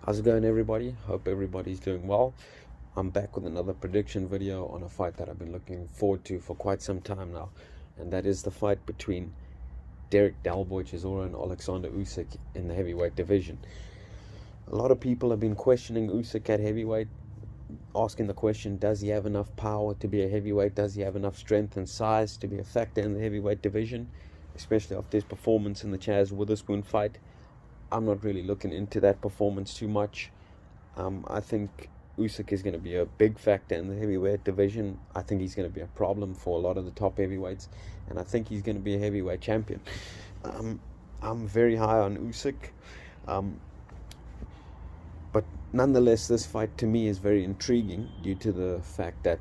How's it going, everybody? Hope everybody's doing well. I'm back with another prediction video on a fight that I've been looking forward to for quite some time now, and that is the fight between Dereck Chisora and Oleksandr Usyk in the heavyweight division. A lot of people have been questioning Usyk at heavyweight, asking the question, does he have enough power to be a heavyweight? Does he have enough strength and size to be a factor in the heavyweight division, especially after his performance in the Chaz Witherspoon fight? I'm not really looking into that performance too much. I think Usyk is going to be a big factor in the heavyweight division. I think he's going to be a problem for a lot of the top heavyweights, and I think he's going to be a heavyweight champion. I'm very high on Usyk, but nonetheless, this fight to me is very intriguing due to the fact that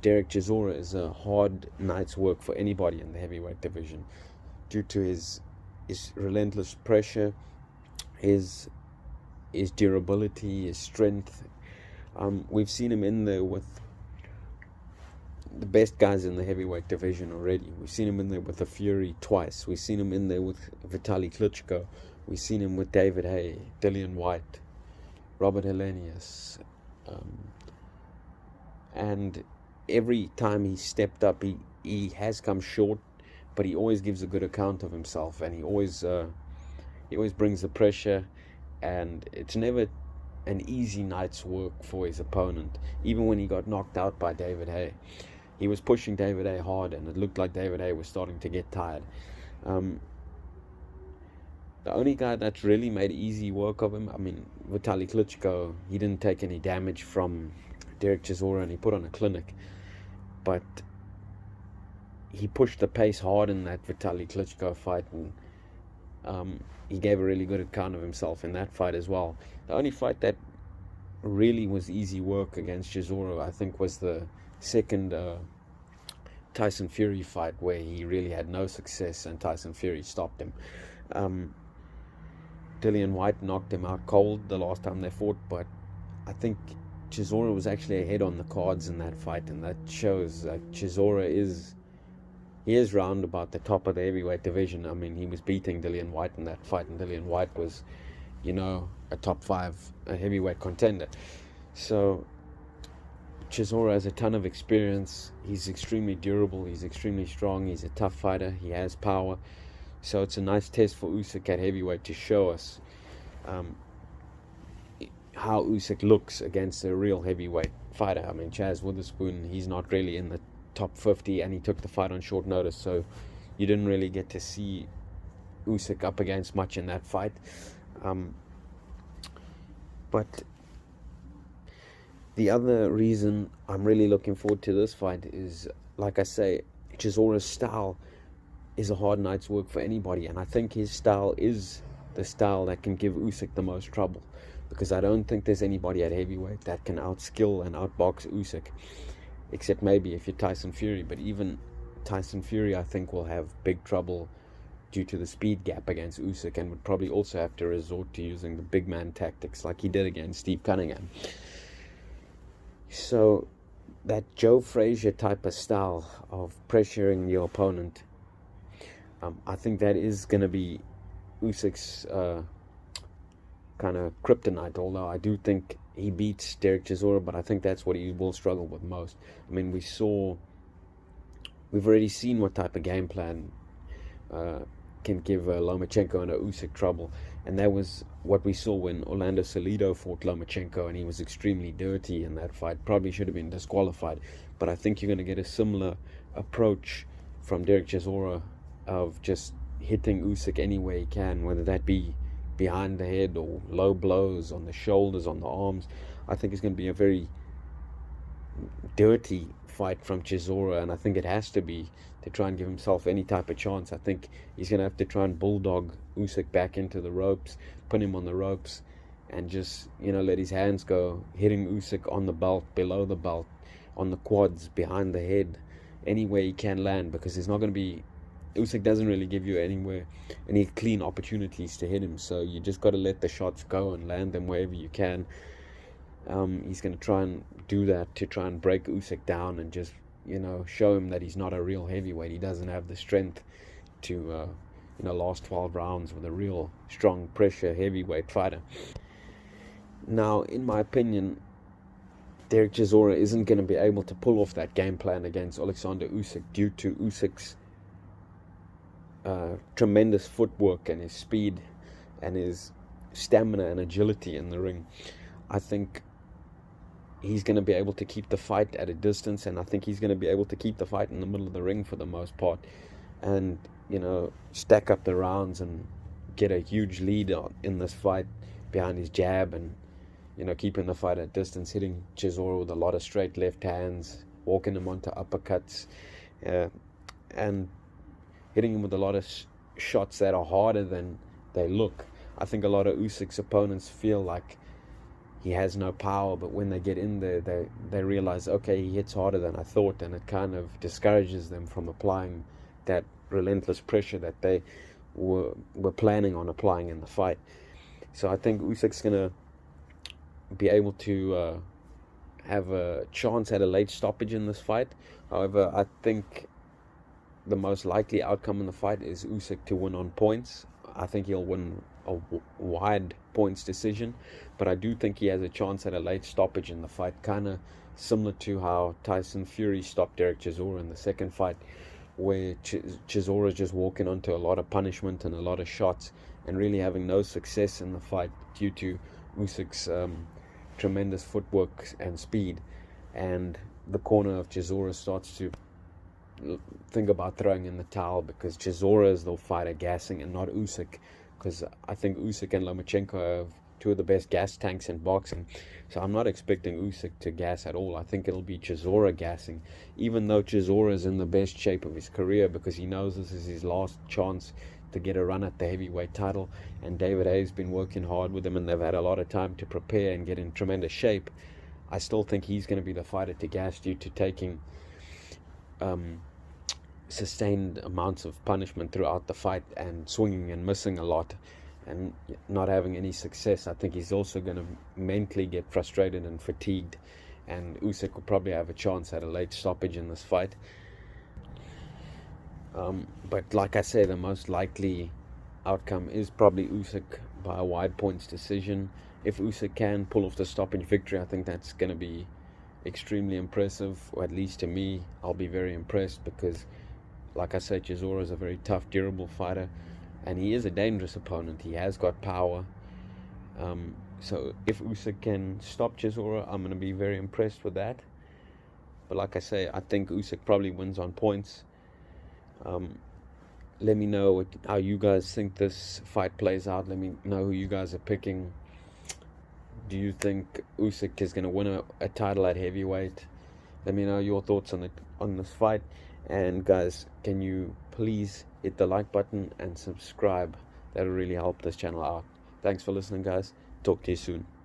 Dereck Chisora is a hard night's work for anybody in the heavyweight division, due to his relentless pressure, his durability, his strength. We've seen him in there with the best guys in the heavyweight division already. We've seen him in there with the Fury twice. We've seen him in there with Vitaly Klitschko. We've seen him with David Haye, Dillian White, Robert Helenius. And every time he stepped up, he has come short, but he always gives a good account of himself, and he always brings the pressure, and it's never an easy night's work for his opponent. Even when he got knocked out by David Haye, he was pushing David Haye hard, and it looked like David Haye was starting to get tired. The only guy that's really made easy work of him, Vitaly Klitschko, he didn't take any damage from Dereck Chisora, and he put on a clinic, but he pushed the pace hard in that Vitaly Klitschko fight, and he gave a really good account of himself in that fight as well. The only fight that really was easy work against Chisora, I think, was the second Tyson Fury fight, where he really had no success and Tyson Fury stopped him. Dillian White knocked him out cold the last time they fought, but I think Chisora was actually ahead on the cards in that fight, and that shows that Chisora is round about the top of the heavyweight division. He was beating Dillian White in that fight, and Dillian White was, a top 5 heavyweight contender. So Chisora has a ton of experience. He's extremely durable. He's extremely strong. He's a tough fighter. He has power. So it's a nice test for Usyk at heavyweight to show us how Usyk looks against a real heavyweight fighter. Chaz Witherspoon, he's not really in the top 50, and he took the fight on short notice, so you didn't really get to see Usyk up against much in that fight. But the other reason I'm really looking forward to this fight is, like I say, Chisora's style is a hard night's work for anybody, and I think his style is the style that can give Usyk the most trouble, because I don't think there's anybody at heavyweight that can outskill and outbox Usyk, except maybe if you're Tyson Fury. But even Tyson Fury, I think, will have big trouble due to the speed gap against Usyk, and would probably also have to resort to using the big man tactics like he did against Steve Cunningham. So that Joe Frazier type of style of pressuring your opponent, I think that is going to be Usyk's kind of kryptonite, although I do think he beats Dereck Chisora, but I think that's what he will struggle with most. We've already seen what type of game plan can give Lomachenko and Usyk trouble, and that was what we saw when Orlando Salido fought Lomachenko, and he was extremely dirty in that fight. Probably should have been disqualified, but I think you're going to get a similar approach from Dereck Chisora of just hitting Usyk any way he can, whether that be behind the head or low blows on the shoulders, on the arms. I think it's going to be a very dirty fight from Chisora, and I think it has to be, to try and give himself any type of chance. I think he's going to have to try and bulldog Usyk back into the ropes, put him on the ropes, and just, let his hands go, hitting Usyk on the belt, below the belt, on the quads, behind the head, any way he can land, because there's not going to be, Usyk doesn't really give you any clean opportunities to hit him, so you just got to let the shots go and land them wherever you can. He's going to try and do that to try and break Usyk down and just, show him that he's not a real heavyweight. He doesn't have the strength to last 12 rounds with a real strong pressure heavyweight fighter. Now, in my opinion, Dereck Chisora isn't going to be able to pull off that game plan against Oleksandr Usyk due to Usyk's tremendous footwork and his speed and his stamina and agility in the ring. I think he's going to be able to keep the fight at a distance, and I think he's going to be able to keep the fight in the middle of the ring for the most part, and stack up the rounds and get a huge lead in this fight behind his jab, and keeping the fight at distance, hitting Chisora with a lot of straight left hands, walking him onto uppercuts, and hitting him with a lot of shots that are harder than they look. I think a lot of Usyk's opponents feel like he has no power, but when they get in there, they realize, okay, he hits harder than I thought, and it kind of discourages them from applying that relentless pressure that they were planning on applying in the fight. So I think Usyk's going to be able to have a chance at a late stoppage in this fight. However, I think the most likely outcome in the fight is Usyk to win on points. I think he'll win a wide points decision, but I do think he has a chance at a late stoppage in the fight, kind of similar to how Tyson Fury stopped Dereck Chisora in the second fight, where Chisora is just walking onto a lot of punishment and a lot of shots and really having no success in the fight due to Usyk's tremendous footwork and speed. And the corner of Chisora starts to think about throwing in the towel, because Chisora is the fighter gassing and not Usyk, because I think Usyk and Lomachenko have two of the best gas tanks in boxing. So I'm not expecting Usyk to gas at all. I think it'll be Chisora gassing, even though Chisora is in the best shape of his career, because he knows this is his last chance to get a run at the heavyweight title, and David Haye's been working hard with him, and they've had a lot of time to prepare and get in tremendous shape. I still think he's going to be the fighter to gas due to taking sustained amounts of punishment throughout the fight and swinging and missing a lot and not having any success. I think he's also going to mentally get frustrated and fatigued, and Usyk will probably have a chance at a late stoppage in this fight. But like I say, the most likely outcome is probably Usyk by a wide points decision. If Usyk can pull off the stoppage victory, I think that's going to be extremely impressive, or at least to me, I'll be very impressed, because like I said, Chisora is a very tough, durable fighter, and he is a dangerous opponent. He has got power. So if Usyk can stop Chisora, I'm going to be very impressed with that. But like I say, I think Usyk probably wins on points. Let me know how you guys think this fight plays out. Let me know who you guys are picking. Do you think Usyk is going to win a title at heavyweight? Let me know your thoughts on this fight. And guys, can you please hit the like button and subscribe? That'll really help this channel out. Thanks for listening, guys. Talk to you soon.